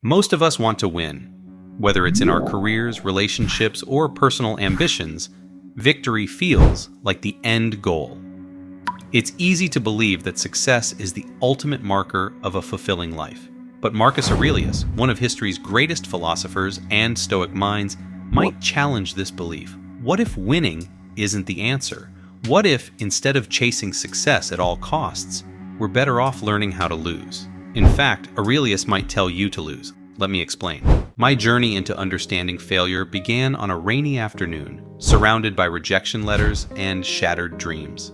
Most of us want to win. Whether it's in our careers, relationships, or personal ambitions, victory feels like the end goal. It's easy to believe that success is the ultimate marker of a fulfilling life. But Marcus Aurelius, one of history's greatest philosophers and Stoic minds, might challenge this belief. What if winning isn't the answer? What if, instead of chasing success at all costs, we're better off learning how to lose? In fact, Aurelius might tell you to lose. Let me explain. My journey into understanding failure began on a rainy afternoon, surrounded by rejection letters and shattered dreams.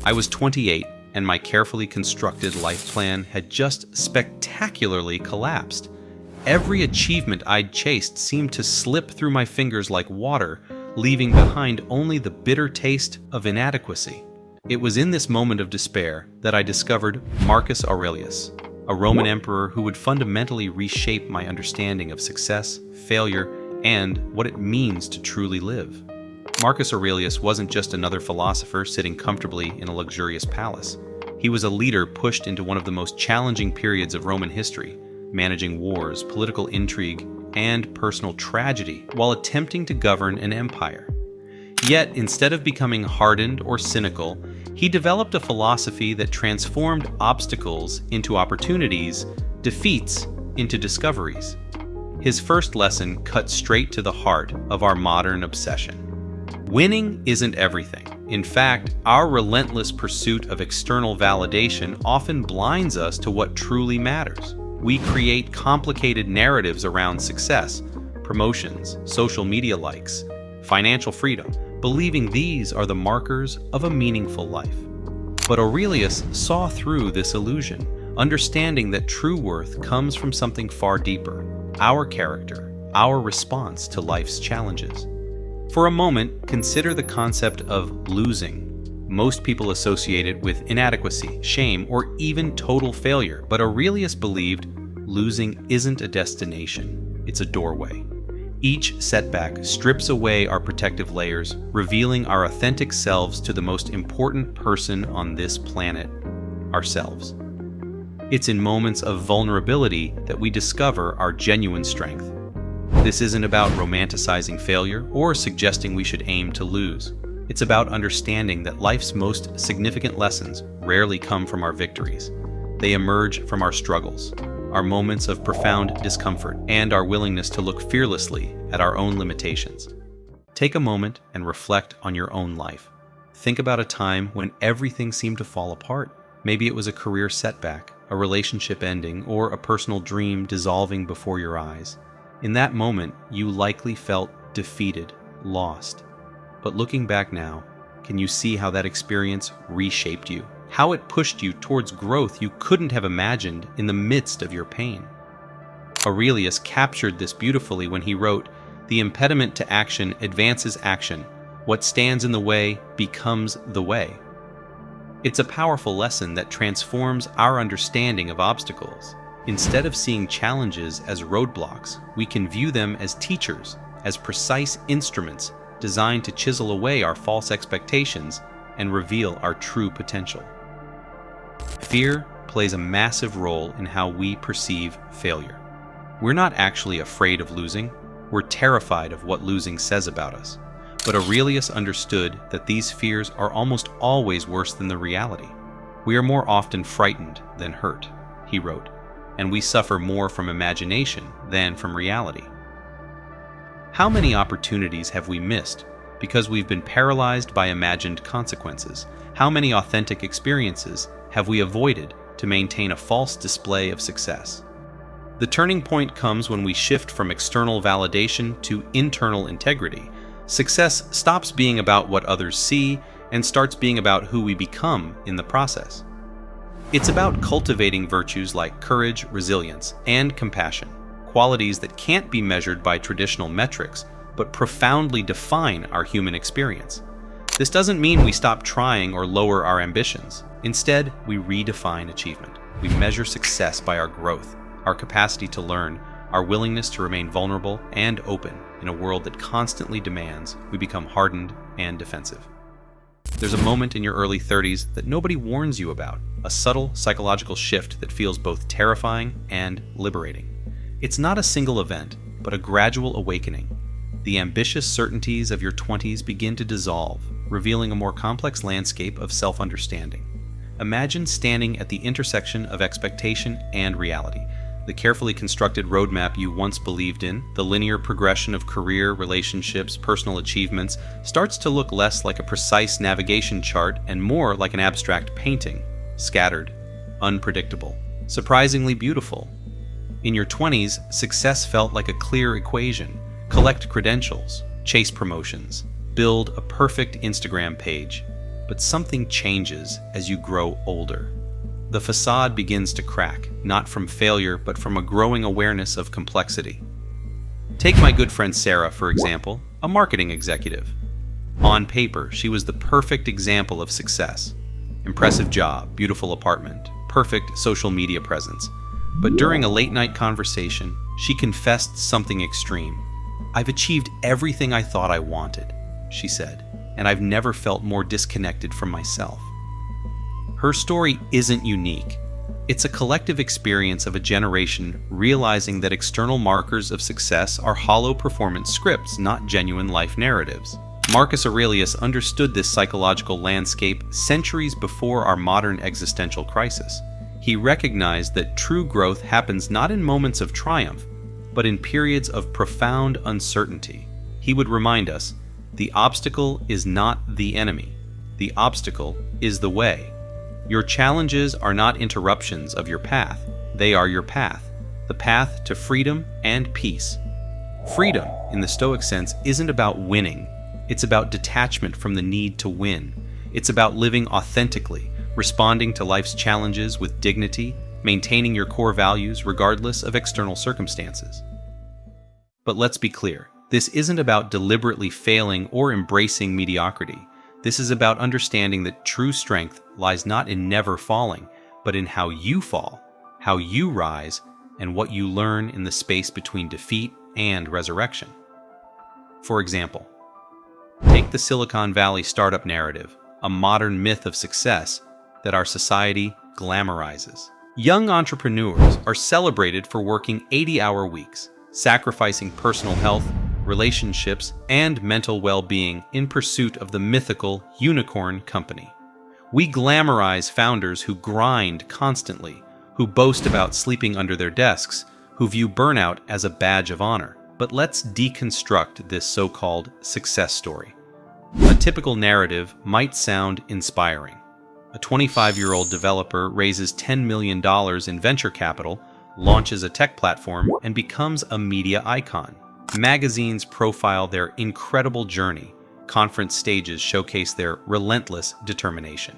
I was 28, and my carefully constructed life plan had just spectacularly collapsed. Every achievement I'd chased seemed to slip through my fingers like water, leaving behind only the bitter taste of inadequacy. It was in this moment of despair that I discovered Marcus Aurelius, a Roman emperor who would fundamentally reshape my understanding of success, failure, and what it means to truly live. Marcus Aurelius wasn't just another philosopher sitting comfortably in a luxurious palace. He was a leader pushed into one of the most challenging periods of Roman history, managing wars, political intrigue, and personal tragedy while attempting to govern an empire. Yet, instead of becoming hardened or cynical, he developed a philosophy that transformed obstacles into opportunities, defeats into discoveries. His first lesson cut straight to the heart of our modern obsession. Winning isn't everything. In fact, our relentless pursuit of external validation often blinds us to what truly matters. We create complicated narratives around success, promotions, social media likes, financial freedom, believing these are the markers of a meaningful life. But Aurelius saw through this illusion, understanding that true worth comes from something far deeper: our character, our response to life's challenges. For a moment, consider the concept of losing. Most people associate it with inadequacy, shame, or even total failure, but Aurelius believed losing isn't a destination, it's a doorway. Each setback strips away our protective layers, revealing our authentic selves to the most important person on this planet, ourselves. It's in moments of vulnerability that we discover our genuine strength. This isn't about romanticizing failure or suggesting we should aim to lose. It's about understanding that life's most significant lessons rarely come from our victories. They emerge from our struggles, our moments of profound discomfort, and our willingness to look fearlessly at our own limitations. Take a moment and reflect on your own life. Think about a time when everything seemed to fall apart. Maybe it was a career setback, a relationship ending, or a personal dream dissolving before your eyes. In that moment, you likely felt defeated, lost. But looking back now, can you see how that experience reshaped you? How it pushed you towards growth you couldn't have imagined in the midst of your pain? Aurelius captured this beautifully when he wrote, "The impediment to action advances action. What stands in the way becomes the way." It's a powerful lesson that transforms our understanding of obstacles. Instead of seeing challenges as roadblocks, we can view them as teachers, as precise instruments designed to chisel away our false expectations and reveal our true potential. Fear plays a massive role in how we perceive failure. We're not actually afraid of losing, we're terrified of what losing says about us. But Aurelius understood that these fears are almost always worse than the reality. We are more often frightened than hurt, he wrote, and we suffer more from imagination than from reality. How many opportunities have we missed because we've been paralyzed by imagined consequences? How many authentic experiences have we avoided to maintain a false display of success? The turning point comes when we shift from external validation to internal integrity. Success stops being about what others see and starts being about who we become in the process. It's about cultivating virtues like courage, resilience, and compassion, qualities that can't be measured by traditional metrics, but profoundly define our human experience. This doesn't mean we stop trying or lower our ambitions. Instead, we redefine achievement. We measure success by our growth, our capacity to learn, our willingness to remain vulnerable and open in a world that constantly demands we become hardened and defensive. There's a moment in your early 30s that nobody warns you about, a subtle psychological shift that feels both terrifying and liberating. It's not a single event, but a gradual awakening. The ambitious certainties of your 20s begin to dissolve, revealing a more complex landscape of self-understanding. Imagine standing at the intersection of expectation and reality. The carefully constructed roadmap you once believed in, the linear progression of career, relationships, personal achievements, starts to look less like a precise navigation chart and more like an abstract painting, scattered, unpredictable, surprisingly beautiful. In your 20s, success felt like a clear equation. Collect credentials, chase promotions, build a perfect Instagram page. But something changes as you grow older. The facade begins to crack, not from failure, but from a growing awareness of complexity. Take my good friend Sarah, for example, a marketing executive. On paper, she was the perfect example of success. Impressive job, beautiful apartment, perfect social media presence. But during a late-night conversation, she confessed something extreme. "I've achieved everything I thought I wanted," she said, "and I've never felt more disconnected from myself." Her story isn't unique. It's a collective experience of a generation realizing that external markers of success are hollow performance scripts, not genuine life narratives. Marcus Aurelius understood this psychological landscape centuries before our modern existential crisis. He recognized that true growth happens not in moments of triumph, but in periods of profound uncertainty. He would remind us, the obstacle is not the enemy. The obstacle is the way. Your challenges are not interruptions of your path. They are your path, the path to freedom and peace. Freedom, in the Stoic sense, isn't about winning. It's about detachment from the need to win. It's about living authentically, responding to life's challenges with dignity, maintaining your core values regardless of external circumstances. But let's be clear, this isn't about deliberately failing or embracing mediocrity. This is about understanding that true strength lies not in never falling, but in how you fall, how you rise, and what you learn in the space between defeat and resurrection. For example, take the Silicon Valley startup narrative, a modern myth of success that our society glamorizes. Young entrepreneurs are celebrated for working 80-hour weeks, sacrificing personal health, relationships, and mental well-being in pursuit of the mythical unicorn company. We glamorize founders who grind constantly, who boast about sleeping under their desks, who view burnout as a badge of honor. But let's deconstruct this so-called success story. A typical narrative might sound inspiring. A 25-year-old developer raises $10 million in venture capital, launches a tech platform, and becomes a media icon. Magazines profile their incredible journey. Conference stages showcase their relentless determination.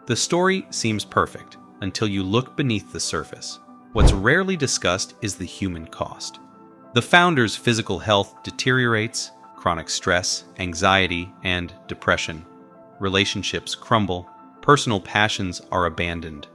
The story seems perfect until you look beneath the surface. What's rarely discussed is the human cost. The founder's physical health deteriorates, chronic stress, anxiety, and depression. Relationships crumble, personal passions are abandoned.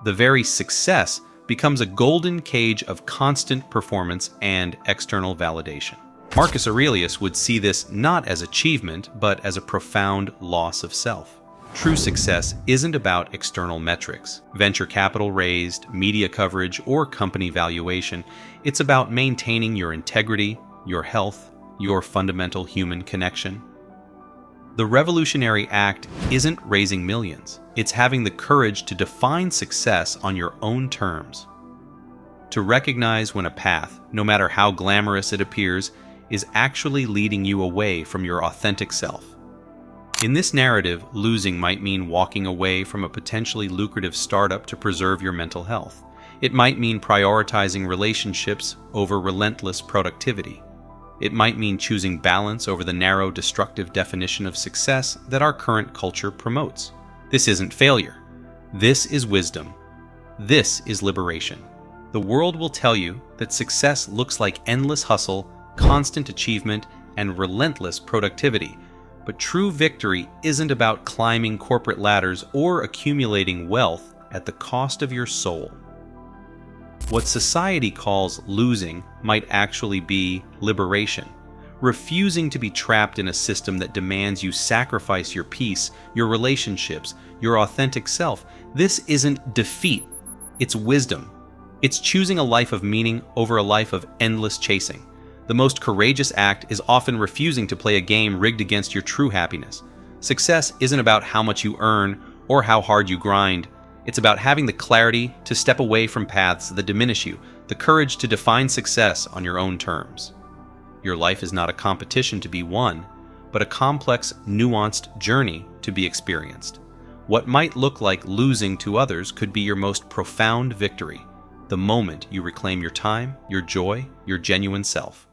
The very success becomes a golden cage of constant performance and external validation. Marcus Aurelius would see this not as achievement, but as a profound loss of self. True success isn't about external metrics, venture capital raised, media coverage, or company valuation. It's about maintaining your integrity, your health, your fundamental human connection. The revolutionary act isn't raising millions. It's having the courage to define success on your own terms. To recognize when a path, no matter how glamorous it appears, is actually leading you away from your authentic self. In this narrative, losing might mean walking away from a potentially lucrative startup to preserve your mental health. It might mean prioritizing relationships over relentless productivity. It might mean choosing balance over the narrow, destructive definition of success that our current culture promotes. This isn't failure. This is wisdom. This is liberation. The world will tell you that success looks like endless hustle, constant achievement, and relentless productivity. But true victory isn't about climbing corporate ladders or accumulating wealth at the cost of your soul. What society calls losing might actually be liberation, refusing to be trapped in a system that demands you sacrifice your peace, your relationships, your authentic self. This isn't defeat, it's wisdom. It's choosing a life of meaning over a life of endless chasing. The most courageous act is often refusing to play a game rigged against your true happiness. Success isn't about how much you earn or how hard you grind. It's about having the clarity to step away from paths that diminish you, the courage to define success on your own terms. Your life is not a competition to be won, but a complex, nuanced journey to be experienced. What might look like losing to others could be your most profound victory, the moment you reclaim your time, your joy, your genuine self.